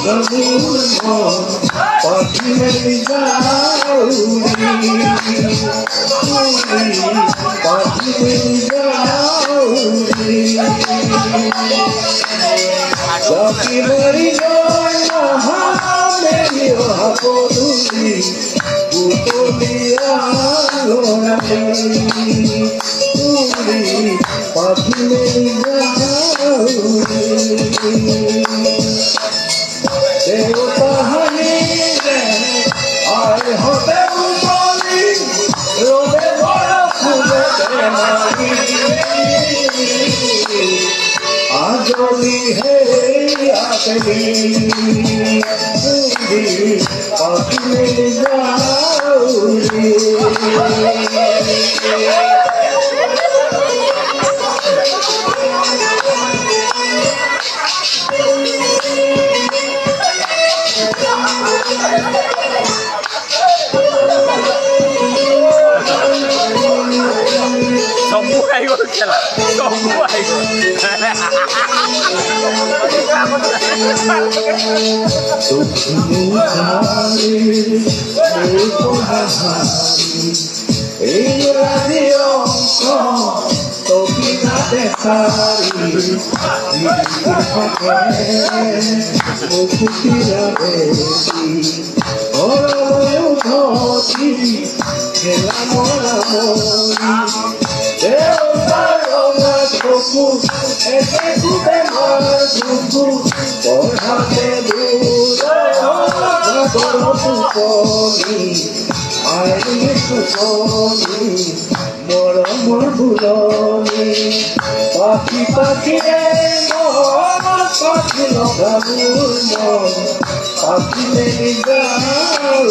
পাখি মেরে যাও পাখি মেরে যাও পাখি মেরে যাও পুতলিয়া লোড়াই পাখি মেরে যাও দেবতাহানি আয় হবে বলি রোদে বড় ফুলে মারি আজলি হে আসলি পাখি মেরে যাও Semua ikut jalan, semua ikut. পাখি পাখি পাখি লগাবো পাখি মেরে যাও পাখি মেরে যাও